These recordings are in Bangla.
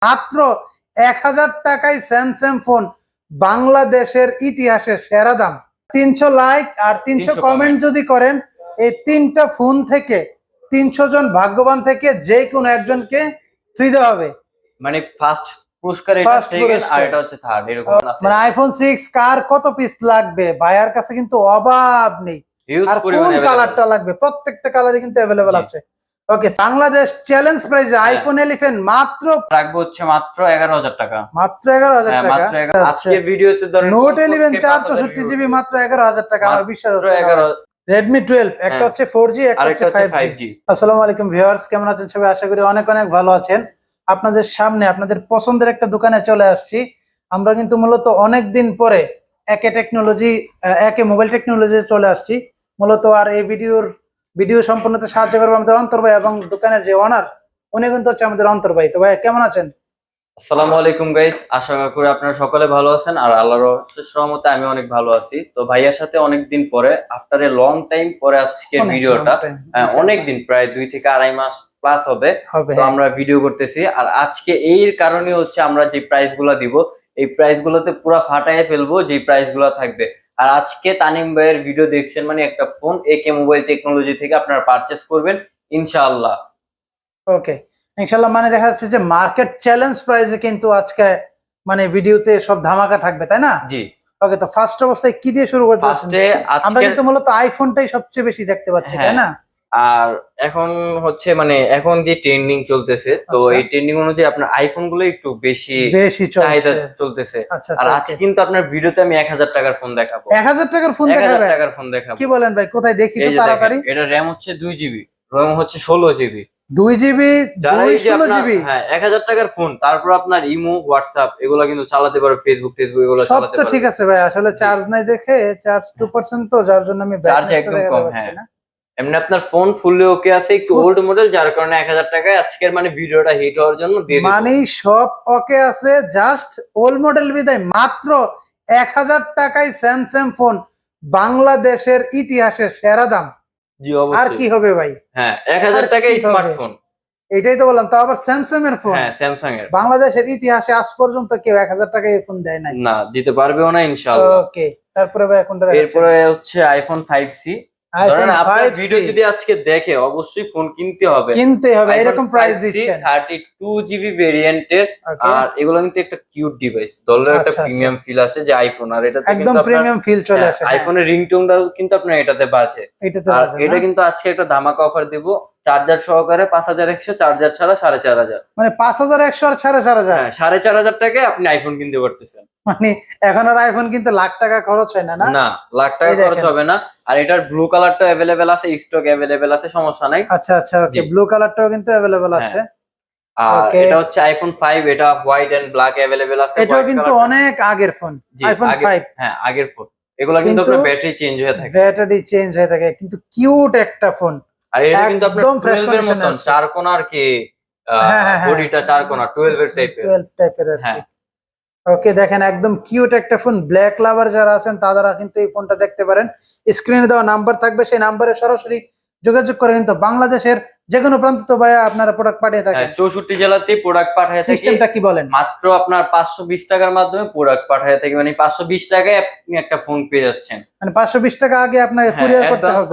মাত্র 1000 টাকায় স্যামসাং ফোন, বাংলাদেশের ইতিহাসে সেরা দাম। 300 লাইক আর 300 কমেন্ট যদি করেন, এই 3টা ফোন থেকে 300 জন ভাগ্যবান থেকে যে কোনো একজনকে ফ্রি দেওয়া হবে। মানে ফার্স্ট পুরস্কার এটা, সেকেন্ড আর এটা হচ্ছে থার্ড, এরকম আছে। মানে আইফোন 6 কার কত পিস লাগবে ভাইয়ার কাছে কিন্তু অভাব নেই। আর কোন কালারটা লাগবে, প্রত্যেকটা কালারই কিন্তু अवेलेबल আছে। ওকে, বাংলাদেশ চ্যালেঞ্জ প্রাইসে আইফোন 11 মাত্র রাখবো হচ্ছে মাত্র 11000 টাকা। মাত্র 11000 টাকা। আজকে ভিডিওতে ধরেন নোট 11 464 জিবি মাত্র 11000 টাকা। আমার বিশ্বাস হচ্ছে না। Redmi 12 একটা হচ্ছে 4G, একটা হচ্ছে 5G। আসসালামু আলাইকুম ভিউয়ার্স, কেমন আছেন সবাই? আশা করি অনেক অনেক ভালো আছেন। আপনাদের সামনে আপনাদের পছন্দের একটা দোকানে চলে আসছি। আমরা কিন্তু মূলত অনেক দিন পরে একে মোবাইল টেকনোলজি চলে আসছি মূলত। আর এই ভিডিও সম্পূর্ণতে সাহায্য করবে আমাদের অন্তর ভাই, এবং দোকানের যে ওনার উনি কিন্তু হচ্ছে আমাদের অন্তর ভাই। তো ভাই কেমন আছেন? আসসালামু আলাইকুম গাইস, আশা করি আপনারা সকলে ভালো আছেন আর আল্লাহর রহমতে আমি অনেক ভালো আছি। তো ভাইয়ার সাথে অনেক দিন পরে, আফটার এ লং টাইম পরে আজকে ভিডিওটা, অনেক দিন প্রায় 2 থেকে আড়াই মাস প্লাস হবে তো আমরা ভিডিও করতেছি। আর আজকে এই কারণে হচ্ছে আমরা যে প্রাইস গুলা দিব, এই প্রাইস গুলোতে পুরো ফাটাইয়ে ফেলবো যে প্রাইস গুলা থাকবে। আর আজকে তানিম ভাইয়ের ভিডিও দেখছেন মানে একটা ফোন একে মোবাইল টেকনোলজি থেকে আপনারা পারচেস করবেন ইনশাআল্লাহ। ওকে ইনশাআল্লাহ, মানে দেখা যাচ্ছে যে মার্কেট চ্যালেঞ্জ প্রাইসে কিন্তু আজকে মানে ভিডিওতে সব ধামাকা থাকবে, তাই না? জি। ওকে, তো ফার্স্ট অবস্থায় কি দিয়ে শুরু করতে যাচ্ছেন? আমরা কিন্তু মূলত আইফোনটাই সবচেয়ে বেশি দেখতে পাচ্ছি, তাই না? আর এখন হচ্ছে মানে এখন যে ট্রেন্ডিং চলতেছে, তো এই ট্রেন্ডিং অনুযায়ী আপনার আইফোন গুলো একটু বেশি চাহিদা চলতেছে। আর আজকে কিন্তু আপনার ভিডিওতে আমি 1000 টাকার ফোন দেখাবো। 1000 টাকার ফোন দেখাবো? 1000 টাকার ফোন দেখাবো। কি বলেন ভাই, কোথায় দেখি তো তাড়াতাড়ি। এটা র‍্যাম হচ্ছে 2 জিবি, র‍্যাম হচ্ছে 16 জিবি। 2 GB 16 GB? হ্যাঁ, 1000 টাকার ফোন, তারপর আপনার ইমো, হোয়াটসঅ্যাপ এগুলো কিন্তু চালাতে পারবে, ফেসবুক টেসবুক এগুলো চালাতে পারবে। সব তো ঠিক আছে ভাই, আসলে চার্জ নাই দেখে, চার্জ 2% তো, যার জন্য আমি চার্জ একদম কম। হ্যাঁ, এমনি আপনার ফোন ফুললি ওকে আছে, একটু ওল্ড মডেল, যার কারণে 1000 টাকায় আজকের মানে ভিডিওটা হিট হওয়ার জন্য দিয়ে দিই। মানে সব ওকে আছে, জাস্ট ওল্ড মডেল বিদায় মাত্র 1000 টাকায় স্যামসাং ফোন, বাংলাদেশের ইতিহাসে সেরা দাম। জি অবশ্যই। আর কি হবে ভাই? হ্যাঁ, 1000 টাকায় স্মার্টফোন। এটাই তো বললাম, তাও আবার স্যামসাং এর ফোন। হ্যাঁ, স্যামসাং এর। বাংলাদেশের ইতিহাসে আজ পর্যন্ত কেউ 1000 টাকায় এই ফোন দেয় নাই। না, দিতে পারবেও না ইনশাআল্লাহ। ওকে, তারপরে ভাই কোনটা দেখাচ্ছেন? এরপরে হচ্ছে iPhone 5C। IPhone 5C video যদি আজকে দেখে অবশ্যই ফোন কিনতে হবে। এরকম প্রাইস দিচ্ছেন। 32 জিবি ভেরিয়েন্টের। আর এগুলো কিন্তু একটা কিউট ডিভাইস, দলের একটা প্রিমিয়াম ফিল আসে যে আইফোন, আর এটাতে একদম প্রিমিয়াম ফিল চলে আসে। আইফোনের রিংটোনটাও কিন্তু আপনার এটাতে বাজে। আর এটা কিন্তু আজকে একটা ধামাকা অফার দেব, চার্জার সহকারে 5100, চার্জার ছাড়া 4500। মানে 5100 আর 4500? হ্যাঁ, 4500 টাকায় আপনি আইফোন কিনতে পারতেছেন। মানে এখন আর আইফোন কিন্তু লাখ টাকা খরচ হয় না। না, লাখ টাকা খরচ হবে না। আর এটার ব্লু কালারটা अवेलेबल আছে, স্টক अवेलेबल আছে, সমস্যা নাই। আচ্ছা আচ্ছা, ওকে, ব্লু কালারটাও কিন্তু अवेलेबल আছে। আর এটা হচ্ছে আইফোন 5, এটা হোয়াইট এন্ড ব্ল্যাক अवेलेबल আছে। এটাও কিন্তু অনেক আগের ফোন, আইফোন 5। হ্যাঁ, আগের ফোন। এগুলো কিন্তু আপনার ব্যাটারি চেঞ্জ হয়ে থাকে। কিন্তু কিউট একটা ফোন। আর এটা কিন্তু আপনার 12 এর মতন, চার কোণার কি বডিটা চার কোণা, 12 টাইপের আর কি। ওকে, দেখেন একদম কিউট একটা ফোন। ব্ল্যাক লাভার যারা আছেন তারা কিন্তু এই ফোনটা দেখতে পারেন। স্ক্রিনে দেওয়া নাম্বার থাকবে, সেই নাম্বারে সরাসরি যোগাযোগ করে কিন্তু বাংলাদেশের যে কোনো প্রান্ত তো ভাই আপনারা প্রোডাক্ট পাঠিয়ে থাকেন। 64 জেলাতেই প্রোডাক্ট পাঠিয়ে থাকি। সিস্টেমটা কি বলেন? মাত্র আপনার 520 টাকার মাধ্যমে প্রোডাক্ট পাঠিয়ে থাকি, মানে 520 টাকায় আপনি একটা ফোন পেয়ে যাচ্ছেন। মানে 520 টাকা আগে আপনাকে কুরিয়ার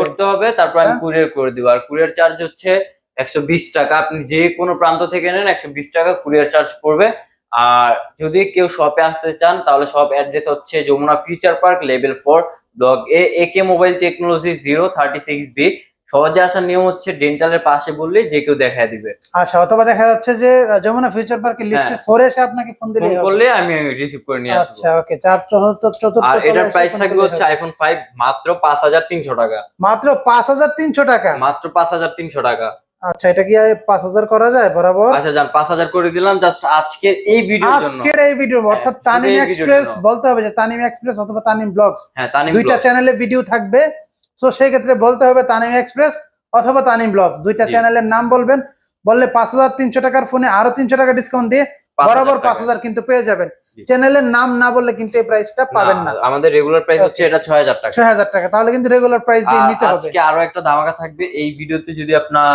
করতে হবে, তারপর আমি কুরিয়ার করে দিব। আর কুরিয়ার চার্জ হচ্ছে 120 টাকা। আপনি যে কোনো প্রান্ত থেকে নেন 120 টাকা কুরিয়ার চার্জ পড়বে। আর যদি কেউ শপে আসতে চান তাহলে শপ অ্যাড্রেস হচ্ছে Jamuna future park, level 4, block A, AK mobile technology 036B। সহজে আসার নিয়ম হচ্ছে ডেন্টালের পাশে বললে যে কেউ দেখায় দিবে। আচ্ছা, অথবা দেখা যাচ্ছে যে যমুনা ফিউচার পার্কের লিফটের 4 এসে আপনাকে ফোন দিলে হবে, বললে আমি রিসিভ করে নিয়ে আসব। আচ্ছা, ওকে, 444 আর এটার প্রাইস থাকবে হচ্ছে আইফোন 5 মাত্র 5300 টাকা। মাত্র 5300 টাকা? মাত্র 5300 টাকা। আচ্ছা, এটা কি 5000 করা যায় বরাবর? আচ্ছা যান, 5000 করে দিলাম জাস্ট আজকের এই ভিডিওর জন্য। আজকের এই ভিডিও অর্থাৎ তানিম এক্সপ্রেস বলতে হবে, যে তানিম এক্সপ্রেস অথবা তানিম ব্লগস, হ্যাঁ, তানিম দুইটা চ্যানেলে ভিডিও থাকবে। সো সেই ক্ষেত্রে বলতে হবে তানিম এক্সপ্রেস অথবা তানিম ব্লগস, দুইটা চ্যানেলের নাম বলবেন। বললে 5300 টাকার ফোনে আরো 300 টাকা ডিসকাউন্ট দিয়ে বরাবর 5000 কিন্তু পেয়ে যাবেন। চ্যানেলের নাম না বললে কিন্তু এই প্রাইসটা পাবেন না। আমাদের রেগুলার প্রাইস হচ্ছে এটা 6000 টাকা। 6000 টাকা, তাহলে কিন্তু রেগুলার প্রাইস দিয়ে নিতে হবে। আজকে আরো একটা ধামাকা থাকবে এই ভিডিওতে। যদি আপনার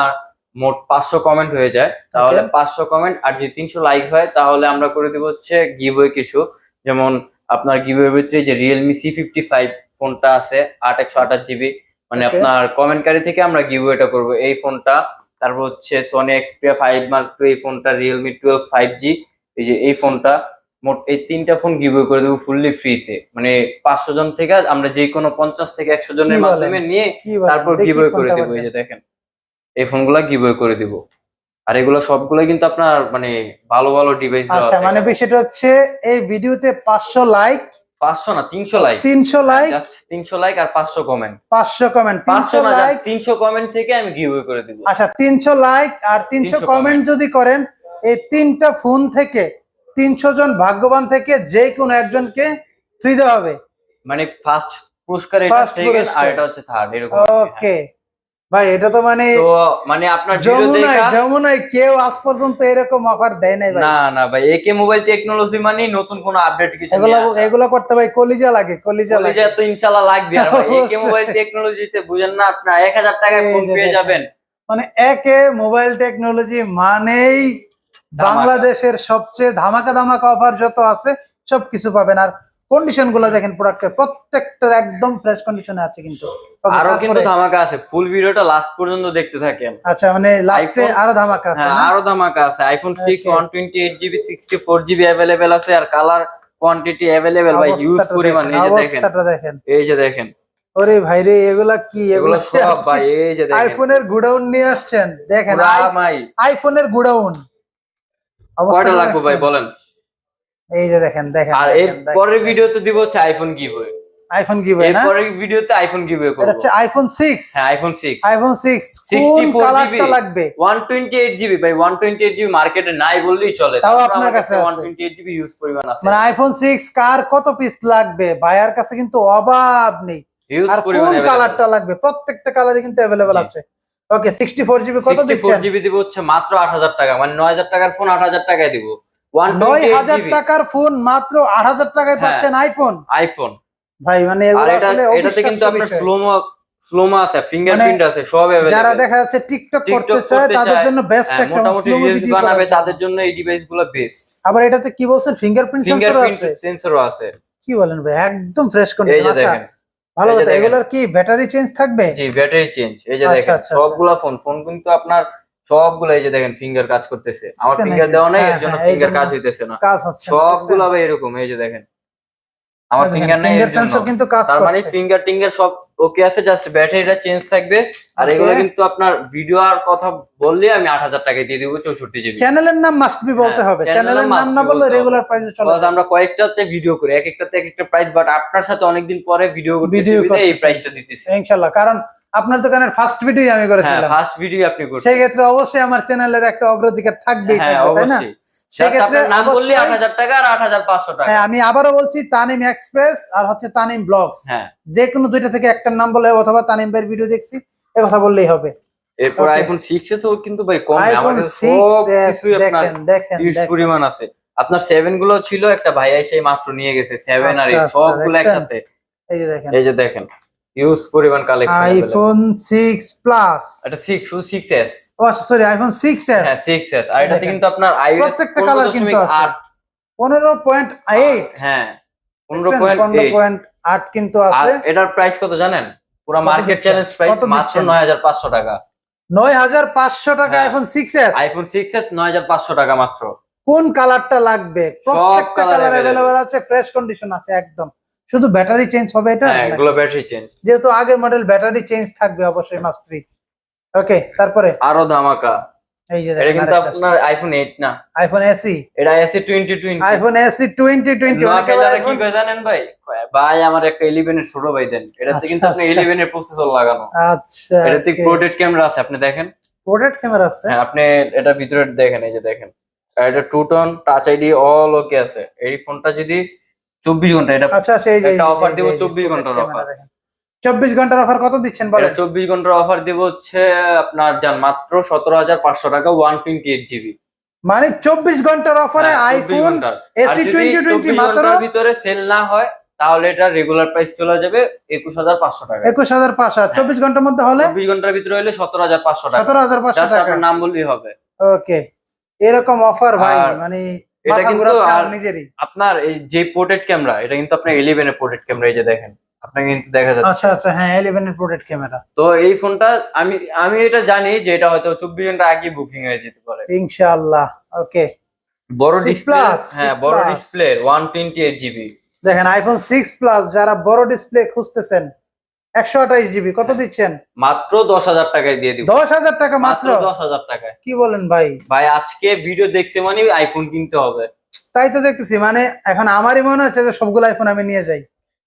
মোট 500 কমেন্ট হয়ে যায় তাহলে 500 কমেন্ট, আর যদি 300 লাইক হয় তাহলে আমরা করে দিব হচ্ছে গিভওয়ে কিছু, যেমন আপনার গিভওয়ে ভিতরে যে Realme C55 ফোনটা আছে 8 128 GB, মানে আপনার কমেন্টকারী থেকে আমরা গিভওয়েটা করব এই ফোনটা। তারপর হচ্ছে Sony Xperia 5 Mark II এই ফোনটা, Realme 12 5G এই যে এই ফোনটা, মোট এই 3টা ফোন গিভওয়ে করে দেবো ফুললি ফ্রিতে। মানে 500 জন থেকে আমরা যে কোনো 50 থেকে 100 জনের মাধ্যমে নিয়ে তারপর গিভওয়ে করে দেবো। এই যে দেখেন এই ফোনগুলা গিভওয়ে করে দিব, আর এগুলো সবগুলো কিন্তু আপনার মানে ভালো ভালো ডিভাইস। আচ্ছা, মানে বিষয়টা হচ্ছে এই ভিডিওতে 500 লাইক, 500 না 300 লাইক, 300 লাইক, 300 লাইক আর 500 কমেন্ট, 500 কমেন্ট, 500 লাইক 300 কমেন্ট থেকে আমি গিভওয়ে করে দিব। আচ্ছা, 300 লাইক আর 300 কমেন্ট যদি করেন, এই 3টা ফোন থেকে 300 জন ভাগ্যবান থেকে যে কোনো একজনকে ফ্রি দেওয়া হবে। মানে ফার্স্ট পুরস্কার এটা, সেকেন্ড আর এটা হচ্ছে থার্ড, এরকম। ওকে ভাই, এটা তো মানে আপনার ভিডিও দেখা যমুনায় কেউ আজ পর্যন্ত এরকম অফার দেয় নাই ভাই। না না ভাই, একে মোবাইল টেকনোলজি মানে নতুন কোন আপডেট কিছু এগুলা করতে ভাই কলিজা লাগে, কলিজা তো ইনশাআল্লাহ লাগবে। আর ভাই একে মোবাইল টেকনোলজিতে বুঝেন না, আপনার 1000 টাকায় ফোন পেয়ে যাবেন। মানে একে মোবাইল টেকনোলজি মানেই বাংলাদেশের সবচেয়ে ধামাকা ধামাকা অফার যত আছে সবকিছু পাবেন। আর কন্ডিশন গুলো দেখেন, প্রোডাক্টের প্রত্যেকটা একদম ফ্রেশ কন্ডিশনে আছে। কিন্তু আরো কিন্তু ধামাকা আছে, ফুল ভিডিওটা লাস্ট পর্যন্ত দেখতে থাকেন। আচ্ছা, মানে লাস্টে আরো ধামাকা আছে। হ্যাঁ, আরো ধামাকা আছে। আইফোন 6 128GB 64GB अवेलेबल আছে, আর কালার কোয়ান্টিটি अवेलेबल ভাই হিউজ পরিমাণ। এই যে দেখেন, এই যে দেখেন, ওরে ভাই রে, এগুলা কি? এগুলো সব ভাই এই যে দেখেন আইফোনের গুডাউন নিয়ে আসছেন। দেখেন আইফোনের গুডাউন কয়টা লাগবে ভাই বলেন? এই যে দেখেন। আর এর পরের ভিডিওতে দিব হচ্ছে আইফোন গিভওয়ে। আইফোন গিভওয়ে না, এর পরের ভিডিওতে আইফোন গিভওয়ে করব। এটা হচ্ছে আইফোন 6। হ্যাঁ, আইফোন 6। আইফোন 6 কোন কালারটা লাগবে? 128GB ভাই, 128GB মার্কেটে নাই বললেই চলে। তাও আপনার কাছে 128GB ইউজ পরিমাণ আছে। মানে আইফোন 6 কার কত পিস লাগবে? ভাইয়ার কাছে কিন্তু অভাব নেই। আর কোন কালারটা লাগবে? প্রত্যেকটা কালারই কিন্তু अवेलेबल আছে। ওকে, 64GB কত দিচ্ছেন? 64GB দিব হচ্ছে মাত্র 8000 টাকা, মানে 9000 টাকার ফোন 8000 টাকায় দিব। 9000 টাকার ফোন মাত্র 8000 টাকায় পাচ্ছেন আইফোন ভাই। মানে এগুলো আসলে এটাতে কিন্তু আপনার স্লোমো আছে, ফিঙ্গারপ্রিন্ট আছে, সব अवेलेबल। যারা দেখা যাচ্ছে টিকটক করতে চায় তাদের জন্য বেস্ট একটা স্লোমো ভিডিও বানাবে, তাদের জন্য এই ডিভাইসগুলো বেস্ট। আবার এটাতে কি বলছেন, ফিঙ্গারপ্রিন্ট সেন্সরও আছে। কি বলেন ভাই, একদম ফ্রেশ কন্ডিশন। আচ্ছা, ভালো কথা। এগুলোর কি ব্যাটারি চেঞ্জ থাকবে? জি, ব্যাটারি চেঞ্জ। এই যে দেখেন সবগুলা ফোন কিন্তু আপনার সবগুলো এই যে দেখেন ফিঙ্গার কাজ করতেছে। আমার ফিঙ্গার দেওয়া নাই, এর জন্য ফিঙ্গার কাজ হইতেছে না। সবগুলা ভাই এরকম। এই যে দেখেন আমার ফিঙ্গার নাই, ফিঙ্গার সেন্সর কিন্তু কাজ করছে। তার মানে ফিঙ্গার সব ওকে আছে, জাস্ট ব্যাটারিটা চেঞ্জ থাকবে। আর এগুলো কিন্তু আপনার ভিডিও আর কথা বললে আমি 8000 টাকায় দিয়ে দিব 64GB। চ্যানেলের নাম মাস্ট বি বলতে হবে, চ্যানেলের নাম না বললে রেগুলার প্রাইসে চলে। আমরা কয়েকটাতে ভিডিও করি, এক একটাতে এক একটা প্রাইস, বাট আপনার সাথে অনেকদিন পরে ভিডিও করতেছি এই প্রাইসটা দিতেছি ইনশাআল্লাহ। কারণ আপনার দোকানের ফার্স্ট ভিডিও আমি করেছিলাম। হ্যাঁ, ফার্স্ট ভিডিও আপনি করছেন, সেই ক্ষেত্রে অবশ্যই আমার চ্যানেলের একটা অগ্রাধিকার থাকবেই, তাই না? সেক্ষেত্রে নাম বললে 8000 টাকা আর 8500 টাকা। হ্যাঁ, আমি আবারও বলছি, তানিম এক্সপ্রেস আর হচ্ছে তানিম ব্লগস। হ্যাঁ, যে কোনো দুইটা থেকে একটা নাম বলে, অথবা তানিম ভাইয়ের ভিডিও দেখছি এই কথা বললেই হবে। এরপর আইফোন 6s ও কিন্তু ভাই কম না, আমাদের সব কিছুই আপনার ইউজ পরিমাণ আছে। আপনার 7 গুলো ছিল, একটা ভাই এসে মাত্র নিয়ে গেছে 7 আর 8 সবগুলো একসাথে। এই যে দেখেন ইউজ পরিমাণ কালেকশন। আইফোন 6 প্লাস, এটা 6 শুধু 6s। ও আচ্ছা, সরি, আইফোন 6s। হ্যাঁ, 6s। আর এটাতে কিন্তু আপনার iOS প্রত্যেকটা কালার কিন্তু আছে। 15.8। হ্যাঁ, 15.8 কিন্তু আছে। আর এটার প্রাইস কত জানেন? পুরো মার্কেট চ্যালেঞ্জ প্রাইস মাত্র 9500 টাকা। 9500 টাকা আইফোন 6s। আইফোন 6s 9500 টাকা মাত্র। কোন কালারটা লাগবে? প্রত্যেকটা কালার अवेलेबल আছে, ফ্রেশ কন্ডিশন আছে একদম। শুধু ব্যাটারি চেঞ্জ হবে এটা? হ্যাঁ, এগুলো ব্যাটারি চেঞ্জ। যেহেতু আগের মডেল, ব্যাটারি চেঞ্জ থাকবে অবশ্যই, মাস্ট বি। ওকে, তারপরে আরো ধামাকা। এই যে এটা কিন্তু আপনার আইফোন 8 না, আইফোন SE। এটা SE 2020। আইফোন SE 2020 অনেকে কি কয় জানেন ভাই? ভাই আমার একটা 11 এর ছোট ভাই দেন। এটাতে কিন্তু আপনি 11 এর প্রসেসর লাগানো। আচ্ছা, এটাতে প্রোটেক্ট ক্যামেরা আছে, আপনি দেখেন। প্রোটেক্ট ক্যামেরা আছে? হ্যাঁ, আপনি এটা ভিতরে দেখেন, এই যে দেখেন, এটা 2 টোন টাচ আইডি অল ওকে আছে। এই ফোনটা যদি 24 ঘন্টা, এটা আচ্ছা সেই যে একটা অফার দেব, 24 ঘন্টার অফার। 24 ঘন্টার অফার কত দিচ্ছেন বলেন? 24 ঘন্টার অফার দেব হচ্ছে আপনার জান মাত্র 17500 টাকা, 128GB। মানে 24 ঘন্টার অফারে আইফোন SE 2020 মাত্র ভিতরে সেল না হয় তাহলে এটা রেগুলার প্রাইস চলে যাবে 21,500 টাকা। 21,500 আর 24 ঘন্টার মধ্যে হলে 24 ঘন্টার ভিতরে হলে 17,500 টাকা। 17,500 জাস্ট টাকা। আপনার নাম বললেই হবে। ওকে, এরকম অফার ভাই, আর মানে এটা মাথা কিন্তু ঘোরাচ্ছে আর আমার নিজেরই। আপনার এই যে পোর্ট্রেট ক্যামেরা, এটা কিন্তু আপনার 11 এর পোর্ট্রেট ক্যামেরা, এই যে দেখেন আপনাকে কিন্তু দেখা যাচ্ছে। আচ্ছা আচ্ছা, হ্যাঁ 11 এর পোর্ট্রেট ক্যামেরা। তো এই ফোনটা আমি আমি এটা জানি যে এটা হয়তো 24 ঘন্টা আগে বুকিং হয়ে যেতে পারে। ইনশাআল্লাহ। ওকে, বড় 6 ডিসপ্লে, plus, হ্যাঁ 6 বড় plus। Display 128 GB. দেখেন আইফোন 6 প্লাস যারা বড় ডিসপ্লে খুঁজতেছেন 128 জিবি কত হ্যাঁ। দিচ্ছেন? মাত্র 10,000 টাকায় দিয়ে দিব। 10,000 টাকা মাত্র? 10,000 টাকায়। কি বলেন ভাই? ভাই আজকে ভিডিও দেখছে মানে আইফোন কিনতে হবে। তাই তো দেখতেছি, মানে এখন আমারই মনে হচ্ছে যে সবগুলো আইফোন আমি নিয়ে যাই,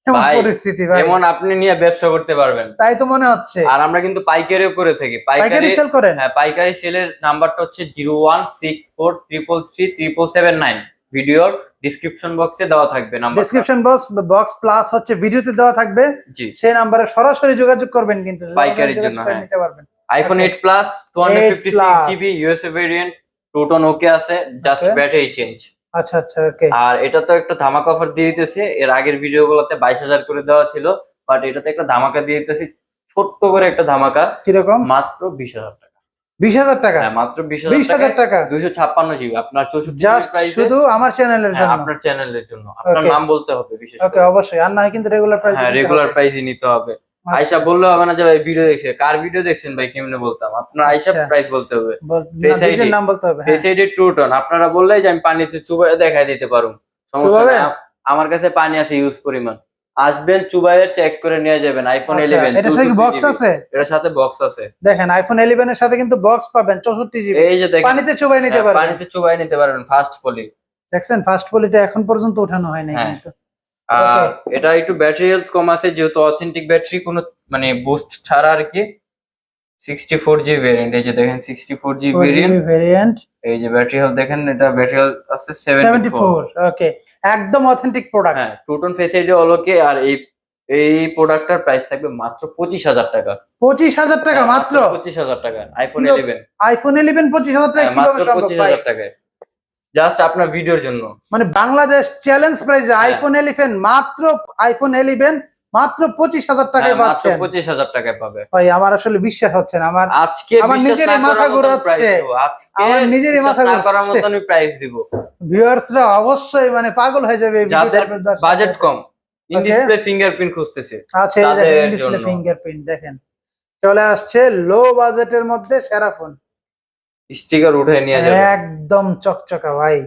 এমন ভাই পরিস্থিতি ভাই। এমন আপনি নিয়ে ব্যবসা করতে পারবেন। তাই তো মনে হচ্ছে। আর আমরা কিন্তু পাইকারিও করে থাকি। পাইকারি সেল করেন? হ্যাঁ, পাইকারি সেলের নাম্বারটা হচ্ছে 01643337779। ভিডিওর ডিসক্রিপশন বক্সে দেওয়া থাকবে নাম্বার। ডেসক্রিপশন বক্স প্লাস হচ্ছে ভিডিওতে দেওয়া থাকবে, জি। সেই নম্বরে সরাসরি যোগাযোগ করবেন, কিন্তু পাইকারির জন্য, হ্যাঁ। নিতে পারবেন। IPhone 8 plus 256 GB USA variant, টোটন ওকে আছে, জাস্ট Okay. Battery change. আচ্ছা আচ্ছা, ওকে। আর এটা তো একটা ধামাকা অফার দিয়ে দিতেছে। এর আগের ভিডিওগুলোতে 22,000 করে দেওয়া ছিল, বাট এটাতে একটা ধামাকা দিয়ে দিতেছি, ছোট্ট করে একটা ধামাকা। কিরকম? মাত্র 20,000 টাকা। 20,000 টাকা? হ্যাঁ, মাত্র 20,000 20,000 টাকা? 256 জিবি আপনার 64 জাস্ট শুধু আমার চ্যানেলের জন্য? আপনার চ্যানেলের জন্য। আপনার Okay. নাম বলতে হবে বিশেষ ওকে, করে। অবশ্যই। আর না হয় কিন্তু রেগুলার প্রাইস হ্যাঁ, রেগুলার প্রাইসই নিতে হবে। আয়শা বললেও হবে না যে ভাই ভিডিও দেখছে। কার ভিডিও দেখছেন ভাই কেমনে বলতাম? আপনার আয়শা আচ্ছা। প্রাইস বলতে হবে। ভিডিওর নাম বলতে হবে। ফেস আইডি ট্রুটন আপনারা বললেই যে আমি পানিতে চুবাইয়ে দেখাই দিতে পারুম, সমস্যা চুবাবেন? নাই। আমার কাছে পানি আছে ইউজ পরিমাণ। আসবেন, চুবাইয়ে চেক করে নিয়ে যাবেন। আইফোন আচ্ছা, 11 এটার সাথে কি বক্স আছে? এটার সাথে বক্স আছে। দেখেন আইফোন 11 এর সাথে কিন্তু বক্স পাবেন 64 জিবি। এই যে দেখেন, পানিতে চুবাই নিতে হ্যাঁ, পারবেন। পানিতে চুবাইয়ে নিতে পারবেন ফাস্ট পলি। দেখছেন ফার্স্ট পলিটা এখন পর্যন্ত ওঠানো হয় নাই হ্যাঁ। কিন্তু। আর Okay. এটা একটু ব্যাটারি হেলথ কম আছে, যেহেতু অথেন্টিক ব্যাটারি, কোনো মানে বুস্ট ছাড়া আর কি। 64G ভেরিয়েন্ট, এই যে দেখেন 64G ভেরিয়েন্ট। এই যে ব্যাটারি হেলথ দেখেন, এটা ব্যাটারি হেলথ আছে 74। ওকে, একদম অথেন্টিক প্রোডাক্ট। হ্যাঁ, টুটন ফেস আইডি অলোকে। আর এই প্রোডাক্টটার প্রাইস থাকবে মাত্র 25,000 টাকা। 25,000 টাকা মাত্র? 25,000 টাকা আইফোন কিভাবে? 11। আইফোন 11 25,000 টাকা কিভাবে মাত্র সম্ভব ভাই? 25,000 টাকায়, জাস্ট আপনার ভিডিওর জন্য। মানে বাংলাদেশ চ্যালেঞ্জ প্রাইসে আইফোন 11 মাত্র, আইফোন 11 মাত্র 25,000 টাকায় হ্যাঁ, মাত্র পাচ্ছেন। 25,000 টাকায় পাবে। ভাই আমার আসলে বিশ্বাস হচ্ছে না। আমার আজকে আমার বিশ্বাস নিজেরই না মাথা করার মতন ঘোরাচ্ছে। price দিব। আজকে আমার নিজেরই বিশ্বাস মাথা না করার ঘোরাচ্ছে। মতনই প্রাইস দিব। ভিউয়ার্সরা অবশ্যই মানে পাগল হয়ে যাবে এই যাদের ভিডিওটা আপনাদের বাজেট সাথে। কম, ইন ডিসপ্লে ফিঙ্গারপ্রিন্ট খুঁজতেছে আচ্ছা, এই তাদের দেখেন ডিসপ্লে জন্য। ফিঙ্গারপ্রিন্ট দেখেন চলে আসছে লো বাজেটের মধ্যে সেরা ফোন, স্টিকার উঠে নিয়ে যাবে। একদম চকচকা ভাই।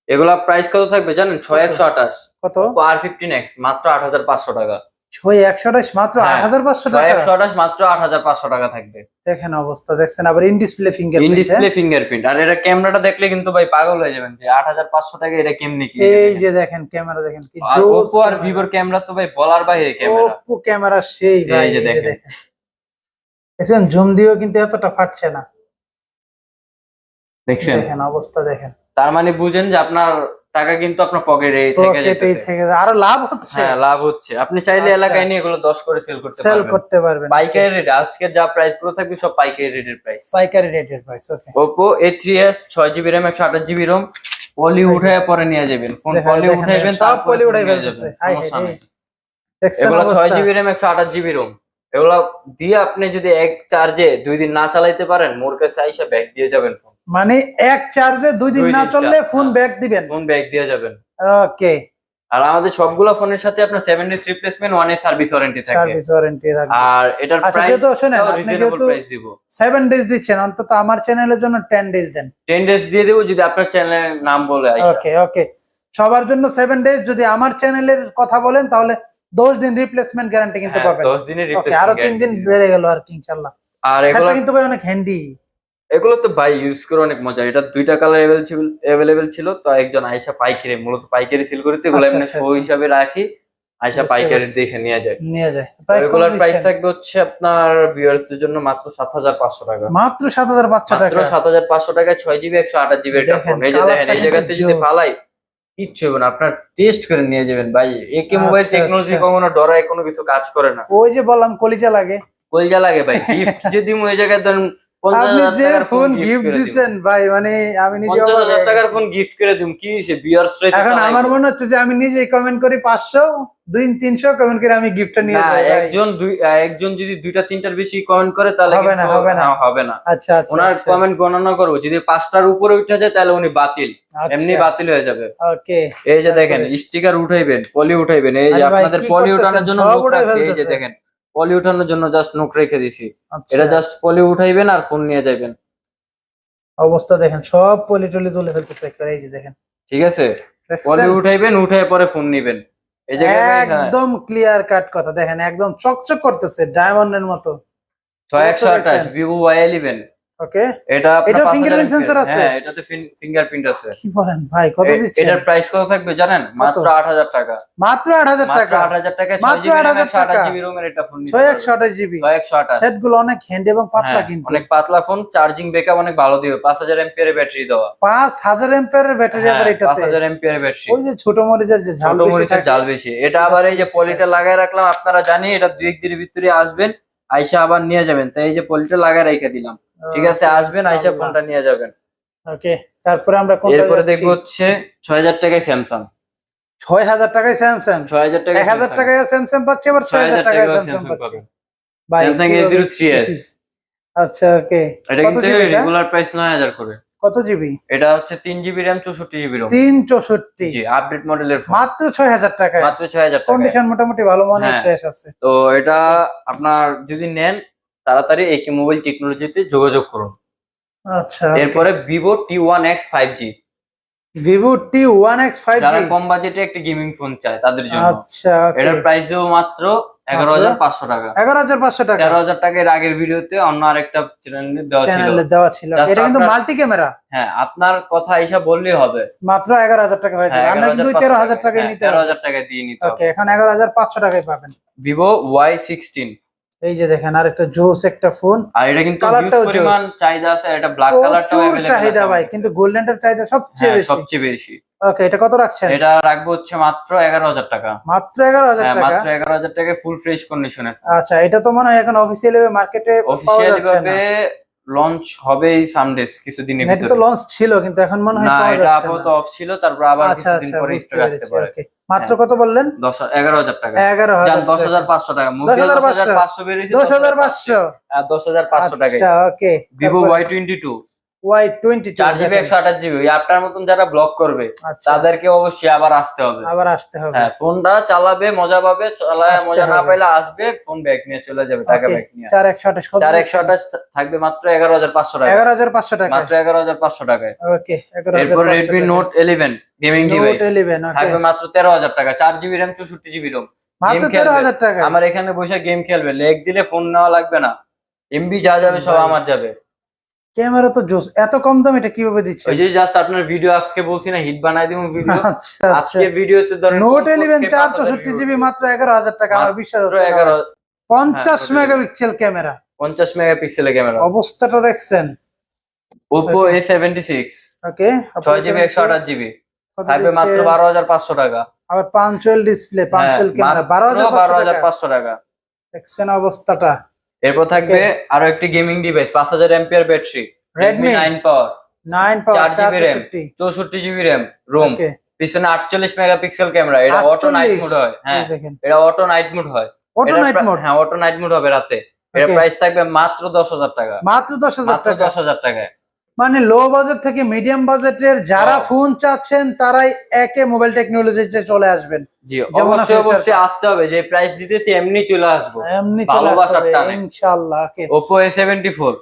এগুলা প্রাইস কত থাকবে জানেন? 6128 কত? R15X মাত্র 8,500 টাকা। 128 মাত্র হ্যাঁ, 8,500 টাকা? 6128 মাত্র 8,500 টাকা থাকবে। দেখেন অবস্থা দেখছেন, আবার in display in fingerprint. Display fingerprint. আর এটা ক্যামেরাটা দেখলে কিন্তু ভাই পাগল হয়ে যাবেন যে 8,500 টাকা এটা কেমনে কি। এই যে দেখেন ক্যামেরা দেখেন কি আর জোস। Oppo আর Vivo ক্যামেরা তো ভাই বলার বাইরে ক্যামেরা। Oppo ক্যামেরা সেই ভাই। এই যে এই যে দেখেন। দেখেন, দেখেন জুম দিয়েও কিন্তু এতটা ফাটছে না। দেখছেন? দেখেন অবস্থা দেখেন। তার মানে বুঝেন যে আপনার টাকা কিন্তু আপনার পকেটে থেকে পকেটেই যাচ্ছে। থেকে আরো লাভ হচ্ছে। হ্যাঁ, লাভ হচ্ছে। আপনি চাইলে আচ্ছা। এলাকায় নিয়ে এগুলো 10 করে সেল করতে সেল পারবেন। করতে পারবেন পাইকারি রেট আজকের যা প্রাইস গুলো থাকবে সব পাইকারি রেটের প্রাইস। পাইকারি রেটের প্রাইস। ওকে, Oppo A3s 6GB RAM 128GB ROM পলি উঠায় পরে নিয়ে যাবেন। ফোন দেখেন, পলি দেখেন, উঠাইবেন, সব তারপর পলি উঠাই নিয়ে ফেলতেছে। যাবেন, হাই সমস্যা হাই নেই। দেখছেন এগুলো অবস্থা? 6GB RAM 128GB ROM এগুলো দিয়ে আপনি যদি এক চার্জে 2 দিন না চালাইতে পারেন, মোর কাছে আইসা ব্যাক দিয়ে যাবেন ফোন। মানে এক চার্জে 2 দিন 2 না দিন চললে চার্জ, ফোন হ্যাঁ। ব্যাক দিবেন? ফোন ব্যাক দিয়ে যাবেন। ওকে, আর আমাদের সবগুলো ফোনের সাথে আপনার 7 days replacement 1 year service warranty থাকে। সার্ভিস ওয়ারেন্টি থাকবে। আর এটার আচ্ছা, প্রাইস যেহেতু শুনেন আপনি রিজনেবল যেহেতু প্রাইস দিব। 7 ডেজ দিচ্ছেন, অন্তত আমার চ্যানেলের জন্য 10 ডেজ দেন। 10 days দিয়ে দেব যদি আপনার চ্যানেলের নাম বলে আইসা। ওকে ওকে, সবার জন্য 7 ডেজ। যদি আমার চ্যানেলের কথা বলেন তাহলে 10 দিন রিপ্লেসমেন্ট গ্যারান্টি কিন্তু হ্যাঁ, পাবেন। 10 দিনের ওকে, রিপ্লেসমেন্ট আরো 3 দিন বেড়ে গেল আর কি ইনশাআল্লাহ। আর সেটা এগুলো কিন্তু ভাই অনেক হ্যান্ডি। এগুলো তো ভাই ইউজ করে অনেক মজা। এটা দুইটা কালার अवेलेबल ছিল, তো একজন আয়শা পাইকারি, মূলত পাইকারি সেল করে, তো এগুলো আচ্ছা, এমনি আচ্ছা, শো আচ্ছা। হিসাবে রাখি, আয়শা বুঝতে পাইকারি পারছি। দেখে নিয়ে যায়। নিয়ে যায়। প্রাইস কত এগুলোর প্রাইস দিচ্ছেন? থাকবে হচ্ছে আপনার ভিউয়ার্স এর জন্য মাত্র 7,500 টাকা। মাত্র 7,500 মাত্র টাকা? 7,500 টাকায় 6GB 128GB একটা দেখেন, ফোন। এই যে দেখেন, কালারটা এই জায়গাতে কিন্তু যদি জোস। ফালাই কিচ্ছু হবে না, আপনার টেস্ট করে নিয়ে যাবেন ভাই। একে মোবাইল আচ্ছা, টেকনোলজি আচ্ছা। কখনো ডরায় কোনো কিছু কাজ করে না। ওই যে বললাম কলিজা লাগে। কলজা লাগে ভাই। গিফট যদি এই জায়গায় ধরেন আপনি 50,000 যে টাকার ফোন gift গিফট করে দিব। দিচ্ছেন ভাই, মানে আমি নিজে অবাক 50,000 হয়ে টাকার গেছি। ফোন গিফট করে দিম, কি হইছে ভিউয়ার্স রে? এখন আমার মনে হচ্ছে যে আমি নিজেই কমেন্ট করি 500, 200-300 কমেন্ট করে আমি গিফটটা নিয়ে না, যাই ভাই। একজন যদি দুইটা তিনটার বেশি কমেন্ট করে তাহলে হবে না, কিন্তু হবে না। হবে না। আচ্ছা আচ্ছা ওনার আচ্ছা কমেন্ট গণনা করবো, যদি 5টার উপরে উঠে যায় তাহলে উনি বাতিল, এমনি আচ্ছা। বাতিল হয়ে যাবে। ওকে। এই যে দেখেন স্টিকার উঠাইবেন, পলি উঠাইবেন, এই যে আরে ভাই আপনাদের কি পলি করতেছেন, উঠানোর জন্য সব নোক উড়াই রাখছি, এই যে ফেলতেছে। দেখেন পলি উঠানোর জন্য জাস্ট নোক রেখে দিছি। আচ্ছা, এটা জাস্ট পলি উঠাইবেন আর ফোন নিয়ে যাবেন, অবস্থা দেখেন সব পলি টলি তুলে ফেলতেছে একবার, এই যে দেখেন। ঠিক আছে? পলি দেখছেন? উঠাইবেন, উঠায় পরে ফোন নিবেন। এই জায়গায় ভাই, হ্যাঁ, একদম ক্লিয়ার কাট কথা, দেখেন একদম চকচক করতেছে ডায়মন্ডের মতো। অবস্থা 6128 দেখছেন? Vivo Y11। ওকে। এটা আপনার এটাও 5000 ফিঙ্গারপ্রিন্ট এমপিআর, সেন্সর আছে? হ্যাঁ এটাতে ফিঙ্গারপ্রিন্ট আছে। কি বলেন ভাই, কত দিচ্ছেন? এটার প্রাইস কত থাকবে জানেন? কত? মাত্র 8000 টাকা। মাত্র 8000 মাত্র টাকা? 8000 টাকায় মাত্র 6 জিবি র্যাম 8000 টাকা? 128 জিবি রোমের একটা ফোন নিতে 6128 জিবি? 6128। সেট গুলো অনেক হ্যান্ড এবং পাতলা হ্যাঁ, কিন্তু। অনেক পাতলা ফোন, চার্জিং ব্যাকআপ অনেক ভালো দিবে, 5000 এমপিআর এর ব্যাটারি দেওয়া। 5000 এম্পিয়ারের ব্যাটারি হ্যাঁ, আবার এটাতে? 5000 এমপিআর এর ব্যাটারি। ওই যে ছোট মরিচের যে ঝাল ছোট বেশি মরিচের থাকে। জাল বেশি। এটা আবার এই যে পলিটা লাগায় রাখলাম, আপনারা জানি এটা 2-1 দিনের ভিতরে আসবেন, আইসা আবার নিয়ে যাবেন, তাই এই যে পলিটা লাগায় রেখে দিলাম, ঠিক আছে? আসবেন, আইসা ফোনটা নিয়ে যাবেন। ওকে। তারপরে আমরা কোনটা এরপরে যাচ্ছি? দেখবো হচ্ছে 6000 টাকায় স্যামসাং। 6000 টাকায় স্যামসাং? 6000 টাকায় 1000 টাকায় স্যামসাং পাচ্ছি, আবার 6000 টাকায় স্যামসাং পাচ্ছি। ভাই স্যামসাং কিভাবে A03s। কি? আচ্ছা ওকে। এটা কত কিন্তু জিবি এটা? রেগুলার প্রাইস 9000 করে। কত জিবি? এটা হচ্ছে 3 জিবি র্যাম 64 জিবি রোম। 364? জি, আপডেট মডেলের ফোন, মাত্র 6000 টাকায়? মাত্র 6000 টাকায়। কন্ডিশন মোটামুটি ভালো, মনে হ্যাঁ। ফ্রেশ আছে। তো এটা আপনার যদি নেন, তাড়াতাড়ি একে মোবাইল টেকনোলজিতে যোগাযোগ করুন। আচ্ছা। এরপরে Vivo T1X 5G, Vivo T1X 5G? যারা কম বাজেটে একটা গেমিং ফোন চায় তাদের জন্য। আচ্ছা ওকে। এটার প্রাইসও মাত্র 11500 টাকা। 11500 টাকা? 13000 টাকা এর আগের ভিডিওতে অন্য আরেকটা চ্যানেলে দেওয়া ছিল। চ্যানেলে দেওয়া ছিল। Just এটা কিন্তু আপনার- মাল্টি ক্যামেরা। হ্যাঁ, আপনার কথা এসে বললেই হবে। মাত্র 11000 টাকা হয়ে যাবে, হ্যাঁ, আর না কিন্তু 13000 টাকায় নিতে হবে। 13000 টাকা দিয়ে নিতে ওকে, হবে। এখন 11500 টাকায় পাবেন। Vivo Y16। এই যে দেখেন আরেকটা জোস একটা ফোন। আর এটা কিন্তু হিউজ কালারটাও পরিমাণ জোস। চাহিদা আছে, এটা ব্ল্যাক কালারটাও প্রচুর अवेलेबल চাহিদা ভাই, কিন্তু গোল্ডেনটার চাহিদা সবচেয়ে বেশি। সবচেয়ে বেশি। ওকে, এটা কত রাখছেন? এটা রাখবো হচ্ছে মাত্র 11000 টাকা। মাত্র 11000 হ্যাঁ, টাকা? মাত্র 11000 টাকায় ফুল ফ্রেশ কন্ডিশনের। আচ্ছা, এটা তো মনে হয় এখন অফিসিয়ালি মার্কেটে পাওয়া অফিশিয়ালি যাচ্ছে না। ভাবে লঞ্চ হবে এই সামডেস কিছুদিনের এটা তো ভিতরে। লঞ্চ ছিল, কিন্তু এখন মনে হয় না, পাওয়া এটা যাচ্ছে আপাতত না। অফ ছিল, তারপর আবার আচ্ছা কিছুদিন আচ্ছা, পরে বুঝতে স্টক আসতে পেরেছি। পারে। ওকে, মাত্র হ্যাঁ। কত বললেন? 11000 টাকা। 11000 জান টাকা? 10500 টাকা। মুখে 10500? 10500 বেরিয়েছে, 10500? 10500 টাকায়। আচ্ছা ওকে। Vivo Y22, Y22 4 GB 128 GB. ওই আপনার মতন যারা ব্লগ করবে আচ্ছা, তাদেরকে অবশ্যই আবার আসতে হবে। আবার আসতে হবে। হ্যাঁ, ফোনটা চালাবে, মজা পাবে, চালায় আসতে মজা না হবে। পাইলে আসবে, ফোন ব্যাক নিয়ে চলে যাবে, টাকা ওকে, ব্যাক নিয়ে। 4128 কত? 4128 থাকবে মাত্র 11500 টাকা। 11500 টাকা? মাত্র 11500 টাকায়। ওকে, এরপর 11500 রেডমি টাকা। নোট 11 গেমিং নোট ডিভাইস 11 ওকে, থাকবে মাত্র 13000 টাকা। 4 জিবি র্যাম 64 জিবি রোম। মাত্র 13000 টাকা? আমার এখানে বসে গেম খেলবে, লেগ দিলে ফোন নেওয়া লাগবে না, এমবি যা যাবে সব ভাই। আমার যাবে। ক্যামেরা তো জোস, এত কম দাম এটা কিভাবে দিচ্ছে? ওই যে জাস্ট আপনার ভিডিও আজকে বলছি না, হিট বানাই দিব ভিডিও। আচ্ছা আচ্ছা। আজকে ভিডিওতে ধরেন নোট 11 464 জিবি মাত্র 11000 টাকা, আমার বিশ্বাস হচ্ছে না ভাই। 50 হ্যাঁ, মেগাপিক্সেল ক্যামেরা, 50 মেগাপিক্সেলের ক্যামেরা। অবস্থাটা দেখছেন? Oppo Okay. A76 ওকে, 6 জিবি 128 জিবি কত থাকবে দিচ্ছে? মাত্র 12500 টাকা। আবার পাঞ্চুয়াল ডিসপ্লে, হ্যাঁ, পাঞ্চুয়াল ক্যামেরা, মাত্র 12500 টাকা। 12500 টাকা। দেখছেন অবস্থাটা? এরপর থাকবে আরো একটি gaming device, 5000 MPR battery, Redmi 9 power, 9 power 4 GB RAM 464। 64 GB RAM ROM, okay, পিছনে 48 মেগাপিক্সেল ক্যামেরা। এটা অটো নাইট মোড হয়। হ্যাঁ, দেখেন এটা অটো নাইট মোড হয়। Auto night mode. হ্যাঁ, অটো নাইট মোড হবে রাতে। এর Okay. প্রাইস থাকবে মাত্র 10000 টাকা। মাত্র 10000 মাত্র টাকা? 10000 টাকায়। মানে লো বাজেট থেকে মিডিয়াম বাজেটের যারা ও। ফোন চাচ্ছেন তারাই একে মোবাইল টেকনোলজিতে চলে আসবেন। জি, যেমন অবশ্যই future অবশ্যই পান। আসতে হবে, যে প্রাইস দিতেছি এমনি চলে আসবো এমনি চলে আসতে ভালোবাসার হবে টানে। ইনশাআল্লাহ। ওকে, Oppo A74